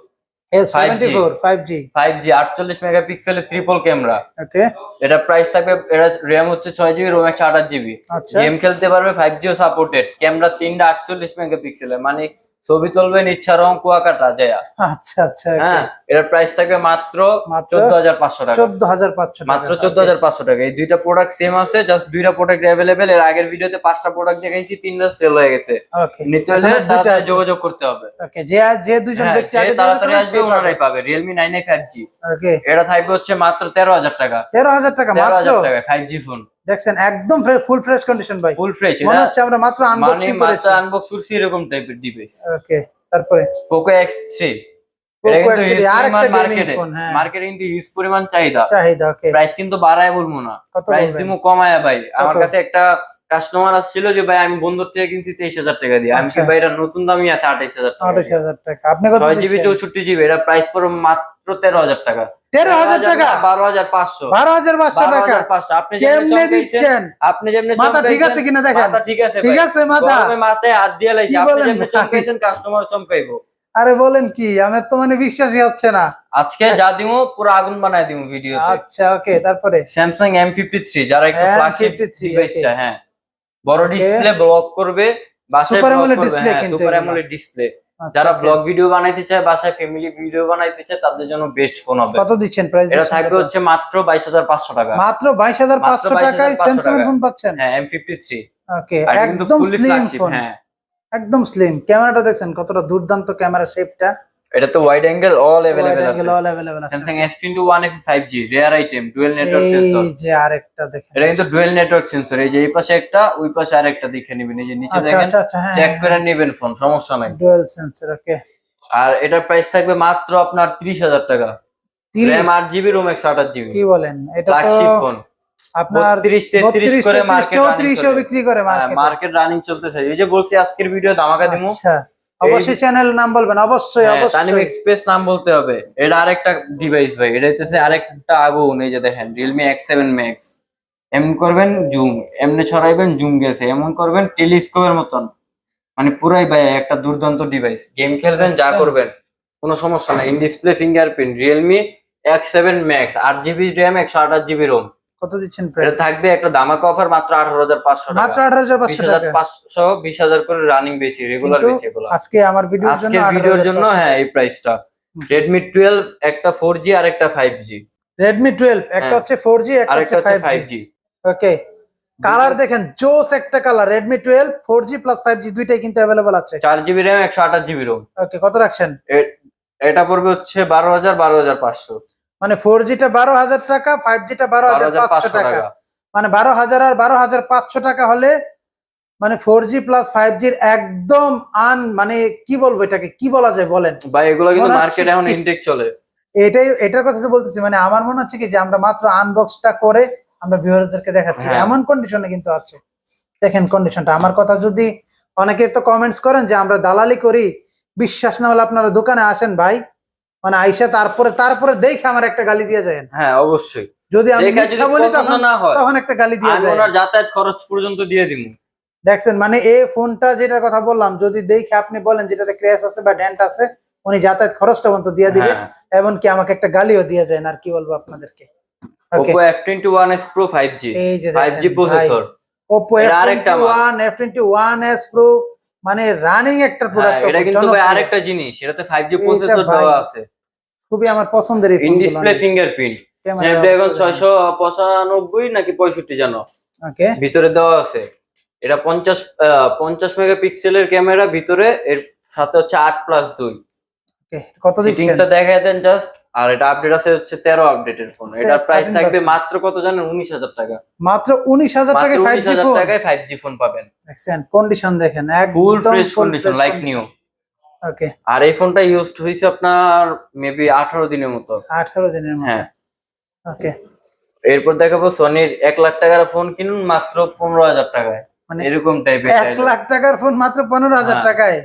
A74 5G 5G 48 মেগাপিক্সেলের ট্রিপল ক্যামেরা। ওকে, এটা প্রাইস থাকবে, এটা র্যাম হচ্ছে 6 জিবি, রোম 128 জিবি। আচ্ছা গেম খেলতে পারবে, 5Gও সাপোর্টেড। ক্যামেরা 3টা 48 মেগাপিক্সেলের, মানে ছবি তুলবেন ইচ্ছা রং কুয়াকাটা যায়। আচ্ছা আচ্ছা। হ্যাঁ, এটার প্রাইস থাকবে মাত্র মাত্র 14500 টাকা। 14500 টাকা? মাত্র 14500 টাকা। এই দুইটা প্রোডাক্ট সেম আছে, জাস্ট দুইটা প্রোডাক্ট অ্যাভেলেবেল। এর আগের ভিডিওতে 5টা প্রোডাক্ট দেখাইছি, 3টা সেল হয়ে গেছে। ওকে, নিতে হলে তাড়াতাড়ি যোগাযোগ করতে হবে। ওকে, যে দুজন হ্যাঁ, ব্যক্তি যে আগে তাড়াতাড়ি যোগাযোগ আসবে করবেন, ওনারাই পাবে। Realme 9i 5G ওকে, এটা থাকবে হচ্ছে মাত্র 13000 টাকা। 13000 টাকা মাত্র? 13000 টাকা 5G ফোন। দেখছেন একদম ফুল ফ্রেশ কন্ডিশন ভাই, ফুল ফ্রেশ। মনে হচ্ছে আমরা মাত্র মানে আনবক্সিং মাত্র করেছি। আনবক্স করছি এরকম টাইপের ডিভাইস। ওকে, তারপরে Poco X3 এটা Poco কিন্তু X3 হিউজ আরেকটা পরিমাণ গেমিং মার্কেটে ফোন। হ্যাঁ, মার্কেটে কিন্তু হিউজ পরিমাণ চাহিদা। চাহিদা। ওকে, প্রাইস কিন্তু বাড়ায় বলবো না, কত প্রাইস বলবেন? দিমু কমায়া ভাই। আমার কত? কাছে একটা কাস্টমার আসছিল যে ভাই আমি বন্ধুর থেকে কিনছি 23,000 টাকা দিয়ে। আমি কি আচ্ছা, ভাই এটা নতুন দামই আছে 28,000 টাকা দিয়ে। 28,000 টাকা। আপনি কত 6 জিবি দিচ্ছেন? 64 জিবি, এটা প্রাইস পড়বে মাত্র 13,000 টাকা। 13,000 টাকা? 12,500। 12,500 টাকা? 12,500। আপনি যেমনি কেমনে চমকাইছেন, দিচ্ছেন? আপনি যেমনি মাথা ঠিক চমকাইছেন, আছে কিনা দেখেন। মাথা ঠিক আছে ঠিক ভাই। আছে মাথা? গরমে মাথায় হাত দিয়ে লাইছে। কি আপনি বলেন যেমনি ভাই? চমকাইছেন কাস্টমার চমকাইবো। আরে বলেন কি, আমার তো মানে বিশ্বাসই হচ্ছে না। আজকে যা দিমু পুরো আগুন বানায় দিমু ভিডিওতে। আচ্ছা, ওকে, তারপরে স্যামসাং M53, যারা একটু ফ্ল্যাগশিপ M53, ডিভাইস ওকে, চায়, হ্যাঁ, বড় ওকে। ডিসপ্লে ব্লক করবে, বাসায় সুপার ব্লক অ্যামোলেড করবে, ডিসপ্লে হ্যাঁ, কিন্তু সুপার এগুলা। AMOLED display. আচ্ছা, যারা ওকে। ব্লগ ভিডিও বানাইতে চায়, বাসায় ফ্যামিলি ভিডিও বানাইতে চায়, তাদের জন্য বেস্ট ফোন হবে। কত দিচ্ছেন, প্রাইস এটা দিচ্ছেন থাকবে কত? হচ্ছে মাত্র 22,500 টাকা। মাত্র মাত্র 22,500 টাকায় 22,500 স্যামসাং এর টাকা। ফোন পাচ্ছেন? হ্যাঁ, M53। ওকে, আর এটা কিন্তু একদম ফুললি স্লিম ফ্ল্যাগশিপ, ফোন, হ্যাঁ। একদম স্লিম। ক্যামেরাটা দেখছেন কতটা দুর্দান্ত ক্যামেরা, শেপটা এটা তো wide angle all wide available angle আছে। অল अवेलेबल আছে। Samsung S21 FE 5G rare item, dual network এই সেন্সর। যে আরেকটা দেখেন, এটা কিন্তু ডুয়াল নেটওয়ার্ক সেন্সর। এই যে এই পাশে একটা, ওই পাশে আরেকটা দেখে নিবেন। এই যে নিচে আচ্ছা দেখেন, আচ্ছা আচ্ছা, হ্যাঁ চেক করে নিবেন ফোন, সমস্যা নাই। ডুয়াল সেন্সর, ওকে। আর এটার প্রাইস থাকবে মাত্র আপনার 30,000 টাকা। 30? RAM 8 GB, ROM 128 GB. কি বলেন, এটা তো ফ্ল্যাগশিপ ফোন। আপনার 32-33 করে মার্কেট 34 বিক্রি করে মার্কেটে। মার্কেট রানিং চলতেছে। এই যে বলছি আজকের ভিডিও ধামাকা দিমু। আচ্ছা, অবশ্যই চ্যানেল নাম বলবেন, অবশ্যই তানিম অবশ্যই। এক্সপ্রেস নাম বলতে হবে। এটা আরেকটা ডিভাইস ভাই, এটা হচ্ছে আরেকটা আগুন। এই যে দেখেন Realme X7 Max। এমন করবেন জুম, এমনি ছড়াইবেন জুম গেছে, এমন করবেন টেলিস্কোপের মতন। মানে পুরাই ভাই একটা দুর্দান্ত ডিভাইস। গেম খেলবেন, যা আচ্ছা। করবেন কোনো সমস্যা নাই। In display fingerprint, Realme X7 Max, 8 GB RAM, 128 GB ROM. কত দিচ্ছেন এটা প্রাইস? থাকবে একটা ধামাকা অফার মাত্র 18,500 টাকা। মাত্র 18,500 টাকা। 20,500, 20,000 করে রানিং বেশি, রেগুলার কিন্তু বেশি এগুলো। আজকে আমার ভিডিওর জন্য আজকের ভিডিওর জন্য 18,500 হ্যাঁ এই প্রাইসটা। Redmi 12, একটা 4G আর একটা 5G। Redmi 12, একটা হ্যাঁ। হচ্ছে 4G, একটা আরেকটা হচ্ছে হচ্ছে 5G। 5G। ওকে, কালার দেখেন জোস একটা colour. Redmi 12 4G plus 5G দুইটাই কিন্তু अवेलेबल আছে। 4 জিবি র‍্যাম, 128 জিবি রোম। ওকে, কত রাখছেন? এটা পড়বে হচ্ছে 12,500। মানে 4G টা 12,000 টাকা, 5G টা 12,500 12,500 টাকা। টাকা। মানে 12,000 আর 12,500 টাকা হলে মানে 4G প্লাস 5G র একদম মানে কি বলবো, এটাকে কি বলা যায় বলেন? ভাই এগুলো কিন্তু মনে হচ্ছে মার্কেটে এখন কি- ইনটেক চলে। এটার কথা তো বলতেছি, মানে আমার মনে হচ্ছে কি যে আমরা মাত্র আনবক্সটা করে আমরা ভিউয়ারদেরকে দেখাচ্ছি, হ্যাঁ। এমন কন্ডিশনে কিন্তু আছে। দেখেন কন্ডিশনটা। আমার কথা যদি অনেকে তো কমেন্টস করেন যে আমরা দালালি করি, বিশ্বাস না হলে আপনারা দোকানে আসেন ভাই, মানে আইসা তারপরে দেখে আমার একটা গালি দিয়ে যায়। হ্যাঁ অবশ্যই। যদি আমি দেখা মিথ্যা যদি বলি পছন্দ না হয়, তখন একটা গালি দিয়ে আমি যায়। ওনার যাতায়াত খরচ পর্যন্ত দিয়ে দিমু। দেখছেন, মানে এই ফোনটা যেটার কথা বললাম, যদি দেখে আপনি বলেন যেটাতে ক্র্যাশ আছে বা ডেন্ট আছে, উনি যাতায়াত খরচটা পর্যন্ত দিয়ে দিবে। হ্যাঁ। এমনকি আমাকে একটা গালিও দিয়ে যায়, আর কি বলবো আপনাদেরকে। ওকে, Oppo F21s Pro 5G, এই যে 5G দেখেন প্রসেসর। Oppo এটা আরেকটা মাল। F21s Pro, মানে রানিং একটা হ্যাঁ, প্রোডাক্ট। এটা কিন্তু ভাই আরেকটা জিনিস, এটাতে 5G এটা প্রসেসর ভাই দেওয়া আছে। খুবই আমার পছন্দের এই ইন ফোনগুলো। ডিসপ্লে ফিঙ্গারপ্রিন্ট, ক্যামেরা স্ন্যাপড্রাগন 695 নাকি 65 জানো ওকে, ভিতরে দেওয়া আছে। এটা 50 মেগাপিক্সেলের ক্যামেরা ভিতরে, এর সাথে হচ্ছে 8+2। ওকে, কত দিচ্ছেন? সেটিংসটা দেখায় দেন জাস্ট। আর এটা আপডেট আছে হচ্ছে 13 আপডেটের ফোন। এটার প্রাইস 13 থাকবে version। মাত্র কত জানেন? 19,000 টাকা। মাত্র 19,000 মাত্র টাকায় 5G 19,000 ফোন। টাকায় 5G ফোন পাবেন। দেখছেন কন্ডিশন, দেখেন ফুল একদম fresh full condition, like new. Okay, আর এই ফোনটা ইউজড হয়েছে আপনার মেবি 18 দিনের মতো। 18 দিনের মতো। হ্যাঁ। ওকে, এরপর দেখাবো সনির 1 লাখ টাকার ফোন কিনুন মাত্র 15,000 টাকায়। মানে এরকম টাইপের 1 লাখ টাকার ফোন মাত্র 15,000 হ্যাঁ। টাকায়?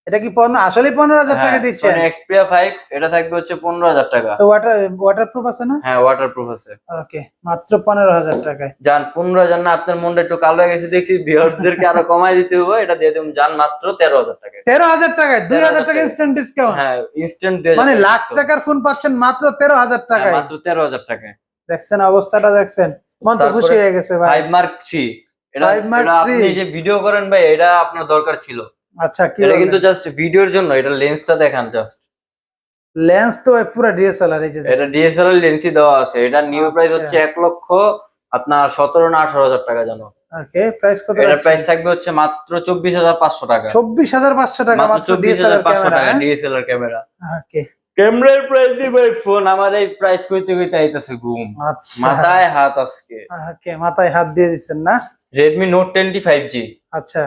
এটা কি আসলে 15,000 টাকা দিচ্ছেন? সনি Xperia 5, এটা থাকবে হচ্ছে 15,000 টাকা। তো ওয়াটারপ্রুফ আছে না? হ্যাঁ, ওয়াটারপ্রুফ আছে। ওকে, মাত্র 15,000 টাকায়। যান 15,000 না, আপনার মনটা একটু কালো হয়ে গেছে দেখছি, ভিউয়ার্সদেরকে আরো কমাই দিতে হবে। এটা দিয়ে দিন যান মাত্র 13,000 টাকায়। 13,000 টাকায় 2,000 টাকা টাকায়। Instant discount. হ্যাঁ, ইনস্ট্যান্ট 2,000 মানে টাকা লাখ discount। টাকার ফোন পাচ্ছেন মাত্র 13,000 হ্যাঁ, টাকায়। মাত্র 13,000 টাকায়। দেখছেন অবস্থাটা, দেখছেন মন তো তারপরে খুশি হয়ে গেছে ভাই। 5 Mark 3, এটা 5 Mark এটা আপনি 3? যে ভিডিও করেন ভাই, এটা আপনার দরকার ছিল। আচ্ছা, কি এটা বলেন? কিন্তু জাস্ট ভিডিওর জন্য। এটা লেন্সটা দেখান জাস্ট। লেন্স তো ভাই পুরো ডিএসএলআর, এই যে দেখেন। এটা ডিএসএলআর লেন্সই দেওয়া আছে। এটা নিউ প্রাইস আচ্ছা। হচ্ছে 1 লক্ষ আপনার 17 না 18,000 টাকা জানো। ওকে, প্রাইস কত এটার রাখছেন? প্রাইস থাকবে হচ্ছে মাত্র 24,500 টাকা। 24,500 টাকা মাত্র মাত্র ডিএসএলআর 24,500 ক্যামেরা। টাকা ডিএসএলআর ক্যামেরা। ওকে, ক্যামেরার প্রাইস দি ভাই ফোন আমার এই প্রাইস কইতে কইতে আইতাছে ঘুম। আচ্ছা, মাথায় হাত আজকে। ওকে, মাথায় হাত দিয়ে দিচ্ছেন না? Redmi Note 10T 5G, আচ্ছা,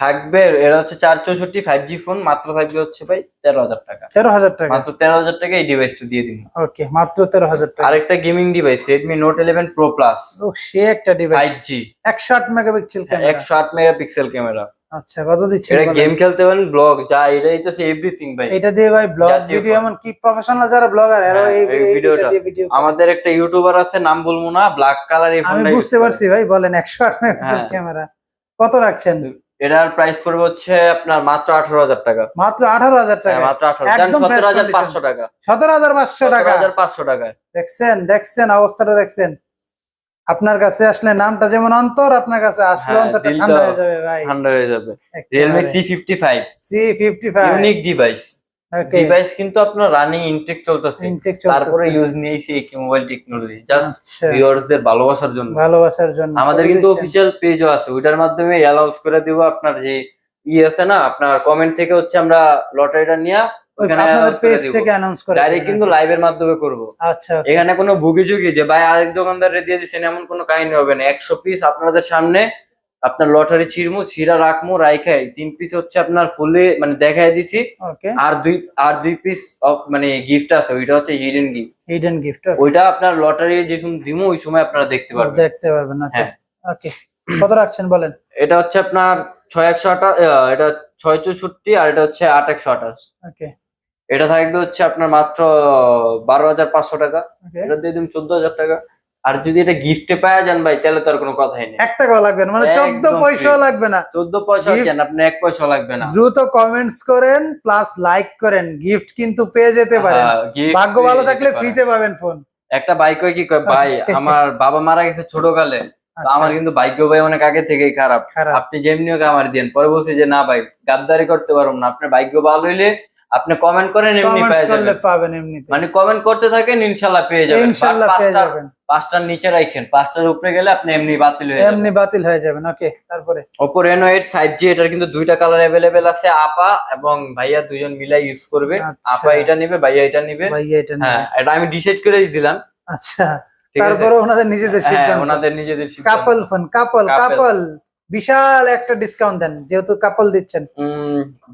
থাকবে এটা হচ্ছে 464 5G ফোন, মাত্র থাকবে হচ্ছে ভাই 13,000 টাকা। 13,000 টাকা, মাত্র 13,000 টাকা এই ডিভাইসটা দিয়ে দিন। ওকে, মাত্র 13,000 টাকা। আরেকটা gaming device Redmi Note 11 Pro Plus, ও সে একটা device, 5G, 108 megapixel camera. 108 megapixel camera. আচ্ছা, কত দিচ্ছেন এটা বলেন? গেম খেলতে পারেন, ব্লগ যা এটা হচ্ছে এভরিথিং ভাই। এটা দিয়ে ভাই ব্লগ জাতীয় ভিডিও, ফোন। এমন কি প্রফেশনাল যারা ব্লগার এরা হ্যাঁ, এই এই ভিডিওটা দিয়ে ভিডিও। আমাদের একটা ইউটিউবার আছে, নাম বলবো না, ব্ল্যাক কালার এই আমি ফোনটা বুঝতে পারছি ভাই, বলেন 108 মেগাপিক্সেল হ্যাঁ। ক্যামেরা কত রাখছেন? এটার প্রাইস পড়বে হচ্ছে আপনার মাত্র 18,000 টাকা। মাত্র 18,000 টাকা, হ্যাঁ, মাত্র 18, একদম 17,500 টাকা। 17,500 টাকা। 17,500 টাকায় দেখছেন অবস্থাটা দেখছেন? আপনার কাছে আসলে নামটা যেমন অন্তর, আপনার কাছে আসলে হ্যাঁ, অন্তরটা দিলটা ঠান্ডা হয়ে যাবে ভাই। ঠান্ডা হয়ে যাবে। একেবারে। Realme C55 C55 unique device. Okay, device কিন্তু আপনার রানিং ইনটেক চলতেছে, ইনটেক তারপরে চলতেছে। ইউজ নিয়েছি এই মোবাইল টেকনোলজি জাস্ট আচ্ছা, ভিউয়ার্সদের ভালোবাসার জন্য। ভালোবাসার জন্য আমাদের কত কিন্তু দিচ্ছেন? অফিসিয়াল পেজও আছে, ওইটার মাধ্যমে অ্যালাউন্স করে দিব আপনার যে আছে না, আপনার কমেন্ট থেকে হচ্ছে আমরা লটারিটা নিয়ে ওই ওখানে আপনাদের announce করে পেজ দিব। থেকে অ্যানাউন্স করে ডাইরেক্ট দিবেন, কিন্তু okay? লাইভের মাধ্যমে করব। আচ্ছা, okay। এখানে কোনো ভুগিচুগি যে ভাই আরেক দোকানদারে দিয়ে দিচ্ছেন এমন কোনো কাহিনী হবে না। 100 পিস আপনাদের সামনে আপনার লটারি ছিঁড়া রাখমু, রাইখাই 3 পিস হচ্ছে আপনার ফুলে মানে দেখাই দিছি, ওকে, আর দুই পিস মানে গিফট আছে, ওইটা হচ্ছে হিডেন গিফট। হিডেন গিফট, ওইটা আপনার লটারি যে সময় দিমু ওই সময় আপনারা দেখতে পারবেন। দেখতে পারবেন, ওকে, হ্যাঁ, ওকে। কত রাখছেন বলেন? এটা হচ্ছে আপনার 6128, এটা 664 আর এটা হচ্ছে 8128। ওকে, এটা থাকবে হচ্ছে আপনার মাত্র 12,500 টাকা। ওকে। এটা দিয়ে দিন 14,000 টাকা। আর যদি এটা গিফটে পাওয়া যান ভাই তাহলে তো আর কোনো কথাই নেই। 1 টাকাও লাগবে না, মানে 14 একদম পয়সাও free। লাগবে না। 14 পয়সা Gift- কেন, আপনি 1 পয়সা লাগবে না। দ্রুত কমেন্টস করেন প্লাস লাইক করেন, গিফট কিন্তু পেয়ে যেতে পারেন। হ্যাঁ, gift ভাগ্য পেয়ে ভালো যেতে থাকলে পারেন। ফ্রিতে পাবেন ফোন। একটা বাইক কি কয় ভাই Okay. আমার বাবা মারা গেছে ছোটকালে, তো আচ্ছা, আমার কিন্তু ভাগ্য ভাই অনেক আগে থেকেই খারাপ, খারাপ। আপনি যেমনি হোক আমার দেন। পরে বলছি যে না ভাই গাদ্দারি করতে পারবো না, আপনার ভাগ্য ভালো হইলে আপনি কমেন্ট করেন এমনি কমেন্টস পেয়ে করলে যাবেন। পাবেন এমনিতে, মানে কমেন্ট করতে থাকেন ইনশাল্লাহ পেয়ে যাবেন। ইনশাআল্লাহ বাট পেয়ে যাবেন। 5টার নিচে রাখেন, 5টার উপরে গেলে আপনি এমনি বাতিল হয়ে যাবেন। এমনি বাতিল হয়ে যাবেন, ওকে। তারপরে Oppo Reno8 5G, এটার কিন্তু দুইটা কালার অ্যাভেলেবেল আছে, আপা এবং ভাইয়া দুজন মিলাই ইউজ করবে। আচ্ছা। আপা এটা নিবে, ভাইয়া এটা নিবে। ভাইয়া এটা নিয়ে, হ্যাঁ, এটা আমি ডিসাইড করে দিলাম। আচ্ছা। ঠিক আছে? তারপরে ওনাদের নিজেদের হ্যাঁ, সিদ্ধান্ত, ওনাদের নিজেদের সিদ্ধান্ত। কাপল ফোন, কাপল বিশাল একটা ডিসকাউন্ট দেন যেহেতু কাপল দিচ্ছেন।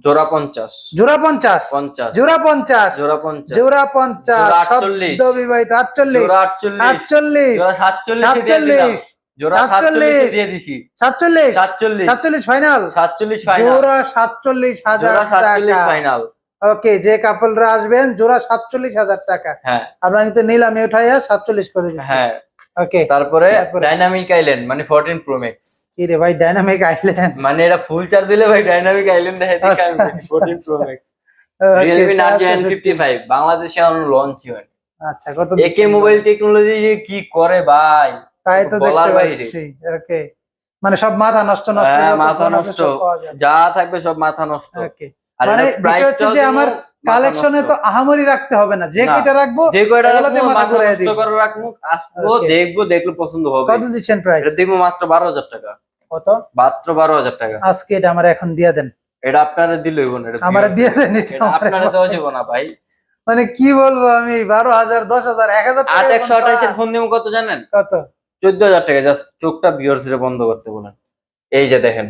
জোড়া 50, জোড়া 50, 50, জোড়া 50, জোড়া 50, জোড়া 50, জোড়া 48, সদ্য বিবাহিত 48, জোড়া 48, 48, জোড়া 47, 47, জোড়া 47 দিয়ে দিছি। 47, 47, 47 ফাইনাল, 47 ফাইনাল, জোড়া 47,000 জোড়া 47 টাকা। ফাইনাল। ওকে, যে কাপলরা আসবেন জোড়া 47,000 টাকা। হ্যাঁ, আমরা কিন্তু নিলামে উঠাইয়া 47 করে দিচ্ছি। হ্যাঁ। ওকে, তারপরে তারপরে? ডাইনামিক আইল্যান্ড মানে 14 Pro Max, কি রে ভাই, ডাইনামিক আইল্যান্ড, মানে এটা ফুল চার্জ দিলে ভাই ডাইনামিক আইল্যান্ড দেখাই দিই। আচ্ছা, 14 Pro Max ওকে, Realme Narzo N55 বাংলাদেশে এখনো লঞ্চই হয়নি। আচ্ছা, কত একে দিচ্ছেন মোবাইল টেকনোলজি যে কি করে ভাই, তাই তো বলার দেখতে বাইরে। পাচ্ছি। ওকে, মানে সব মাথা নষ্ট নষ্ট, হ্যাঁ, যত মাথা ফোন আছে নষ্ট, সব পাওয়া যাবে। যা থাকবে সব মাথা নষ্ট। ওকে, আর মানে এটার বিষয় হচ্ছে প্রাইসটাও যে কিন্তু আমার মাথা কালেকশনে নষ্ট। তো আহামরি রাখতে হবে না, যে না, কয়টা রাখবো যে কয়টা এগুলোতে রাখবো মাথা মাথা ঘুরাই নষ্ট দিব। করে রাখবো, আসবো Okay. দেখবো, দেখলে পছন্দ হবে। কত দিচ্ছেন প্রাইস? এটা দেখবো মাত্র 12,000 টাকা। কত? মাত্র 12,000 টাকা। আজকে এটা আমার এখন দিয়ে দেন, এটা আপনারা দিলে হইব না, এটা আমারে দিয়ে দেন, এটা এটা আমারে আপনারা দেওয়া যাবে না ভাই। মানে কি বলবো আমি, 12,000, 10,000, 1,000 টাকা 8128 এর ফোন দিব কত জানেন? কত? 14,000 টাকা। জাস্ট চোখটা ভিউয়ার্স রে বন্ধ করতে বলেন। এই যে দেখেন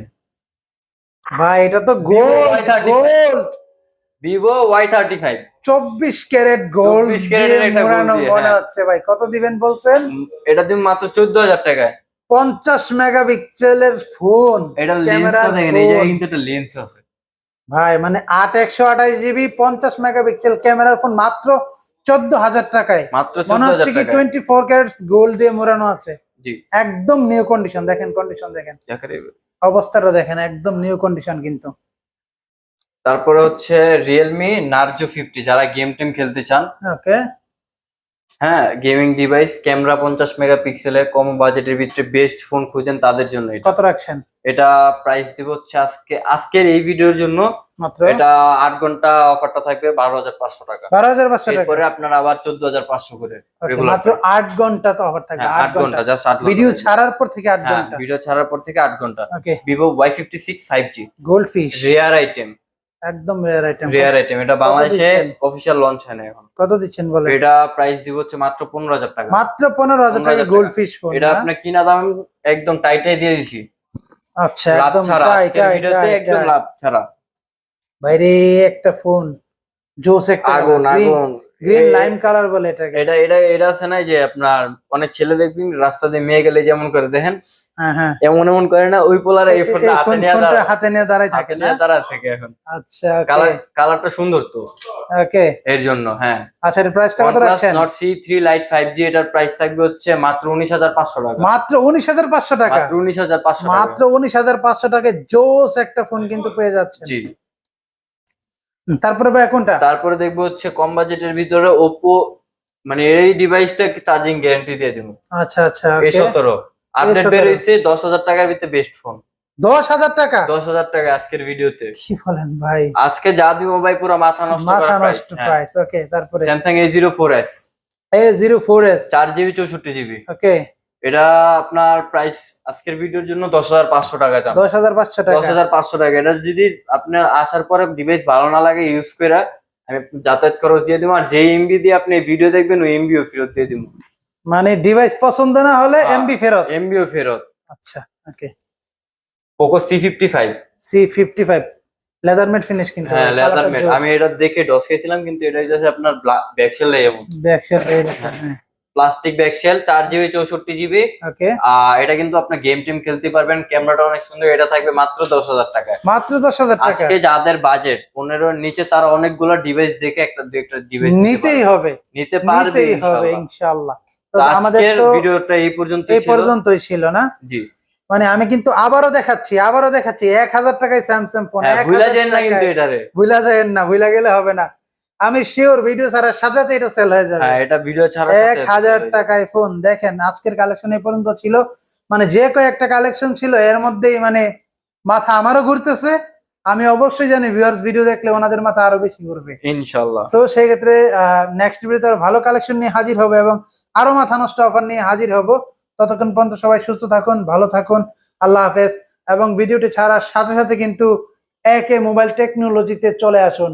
ভাই এটা তো gold, Y35 gold, Vivo Y35 24 carat gold 24 ক্যারেটের একটা মোড়ানো gold দিয়ে, মনে হ্যাঁ। হচ্ছে ভাই। কত দিবেন বলছেন? এটা দিব মাত্র 14,000 টাকায়। 50 মেগাপিক্সেলের ফোন, এটা ক্যামেরা লেন্সটা দেখেন, এই জায়গায় কিন্তু একটা লেন্স আছে ভাই, মানে 128 জিবি 50 মেগাপিক্সেল ক্যামেরার ফোন মাত্র 14,000 টাকায়। মাত্র মনে হচ্ছে 14,000 কি টাকায়। 24 ক্যারেটস গোল্ড দিয়ে মোড়ানো আছে, জি, একদম নিউ কন্ডিশন। দেখেন কন্ডিশন, দেখেন অবস্থাটা, দেখেন একদম নিউ কন্ডিশন কিন্তু। তারপরে হচ্ছে Realme Narzo 50, যারা গেম টেম খেলতে চান, ওকে, হ্যাঁ, গেমিং ডিভাইস, ক্যামেরা 50 মেগাপিক্সেলের, কম বাজেটের ভিতরে বেস্ট ফোন খুঁজেন তাদের জন্য এটা। কত রাখছেন? এটা প্রাইস দিব হচ্ছে আজকের এই ভিডিওর জন্য মাত্র এটা 8 ঘন্টা অফারটা থাকবে 12,500 টাকা। 12,500 টাকা। এরপরে আপনারা আবার 14,500 করে Okay, regular মাত্র price। 8 ঘন্টা তো অফার থাকবে, হ্যাঁ, 8 8 ঘন্টা, ঘন্টা জাস্ট 8 ঘন্টা ভিডিও থাকবে। ছাড়ার পর থেকে 8 হ্যাঁ, ঘন্টা। ভিডিও ছাড়ার পর থেকে 8 ঘন্টা। ওকে, Vivo Y56 5G gold fish, rare item, একদম রেয়ার আইটেম। Rare item. এটা বাংলাদেশে দিচ্ছেন? অফিশিয়াল লঞ্চ হয় না এখন। কত দিচ্ছেন বলেন? এটা প্রাইস দিব হচ্ছে মাত্র 15,000 টাকা। মাত্র 15,000 টাকা 15,000 গোল্ড ফিশ ফোন। এটা আপনার কিনা দাম একদম টাইটাই দিয়ে দিছি। আচ্ছা লাভ একদম ছাড়া তাই আজকের তাই ভিডিওতে তাই একদম তাই। লাভ ছাড়া। বাইরে একটা ফোন, জোস একটা আগুন আগুন। গ্রিন লাইম কালার বলে এটাকে। এটা আছে না যে আপনার অনেক ছেলে দেখবেন রাস্তা দিয়ে মেয়ে গেলে যেমন করে দেখেন, হ্যাঁ হ্যাঁ, এমন করে না, ওই পোলার এই ফোনটা এই হাতে নিয়ে ফোনটা হাতে নিয়ে দাঁড়াই হাতে থাকে না। নিয়ে দাঁড়া থাকে এখন। আচ্ছা ওকে কালারটা সুন্দর তো, ওকে। এর জন্য। হ্যাঁ, আচ্ছা এর প্রাইসটা কত OnePlus রাখছেন? Nord C3 Lite 5G, এটার প্রাইস থাকবে হচ্ছে মাত্র 19,500 টাকা। মাত্র 19,500 টাকা, মাত্র 19,500 টাকা। মাত্র 19,500 টাকায় জোস একটা ফোন কিন্তু পেয়ে যাচ্ছেন। জি। তারপরে ভাই কোনটা? তারপরে দেখবো হচ্ছে কম বাজেটের ভিতরে Oppo, মানে এই ডিভাইসটা চার্জিং গ্যারান্টি দিয়ে দেবো। আচ্ছা আচ্ছা ওকে। A17 আপডেট বের হয়েছে, 10,000 টাকার ভিতরে বেস্ট ফোন। 10,000 টাকা? 10,000 টাকা আজকের ভিডিওতে। কি বলেন ভাই? আজকে যা দিব ভাই পুরো মাথা নষ্ট মাথা করা নষ্ট প্রাইস। ওকে তারপরে Samsung A04s, A04s 4GB 64GB। ওকে, এটা আপনার প্রাইস আজকের ভিডিওর জন্য 10,500 টাকা দাম। 10,500 টাকা। 10,500 টাকা। এটা যদি আপনার আসার পরে ডিভাইস ভালো না লাগে ইউজ করে, আমি যাতায়াত খরচ দিয়ে দিব, আর যে এমবি দিয়ে আপনি ভিডিও দেখবেন ওই এমবিও ফেরত দিয়ে দিব। মানে ডিভাইস পছন্দ না হলে এমবি ফেরত? এমবিও ফেরত। আচ্ছা okay. Poco C55, C55 leather matte finish কিন্তু। হ্যাঁ লেদার ম্যাট। আমি এটা দেখে ডস খেয়েছিলাম, কিন্তু এটা হচ্ছে আপনার ব্যাকশেল এমন back shell plastic back shell, 4GB 64GB। ওকে, এটা কিন্তু আপনার গেম টিম খেলতে পারবেন, ক্যামেরাটা অনেক সুন্দর। এটা থাকবে মাত্র 10,000 টাকায়। মাত্র 10,000 টাকা। আজকে যাদের বাজেট 15 নিচে, তারা অনেকগুলো ডিভাইস দেখে একটা ডিভাইস নিতেই হবে, নিতে পারবে নিতেই হবে ইনশাআল্লাহ। ইনশাআল্লাহ। তো তো আমাদের আজকের তো ভিডিওটা এই এই পর্যন্তই ছিল না? জি। মানে আমি কিন্তু আবারও দেখাচ্ছি 1000 টাকায় স্যামসাং ফোন। হ্যাঁ, ভুলা যায় না কিন্তু এটারে। ভুলা যায় না, ভুলা গেলে হবে না। আমি শিওর ভিডিও ছাড়ার সাথে সাথে এটা সেল হয়ে যাবে। হ্যাঁ, এটা ভিডিও ছাড়া 1000 টাকায় ফোন। দেখেন আজকের কালেকশন এই পর্যন্ত ছিল, মানে যে কয়েকটা কালেকশন ছিল এর মধ্যেই মানে মাথা আমারও ঘুরতেছে। আমি অবশ্যই জানি ভিউয়ার্স ভিডিও দেখলে ওনাদের মাথা আরো বেশি ঘুরবে ইনশাআল্লাহ। তো সেই ক্ষেত্রে নেক্সট ভিডিওতে আরো ভালো কালেকশন নিয়ে হাজির হবে এবং আরো মাথা নষ্ট অফার নিয়ে হাজির হব। ততক্ষণ পর্যন্ত সবাই সুস্থ থাকুন, ভালো থাকুন, আল্লাহ হাফেজ। এবং ভিডিওটি ছাড়ার সাথে সাথে কিন্তু একে মোবাইল টেকনোলজিতে চলে আসুন।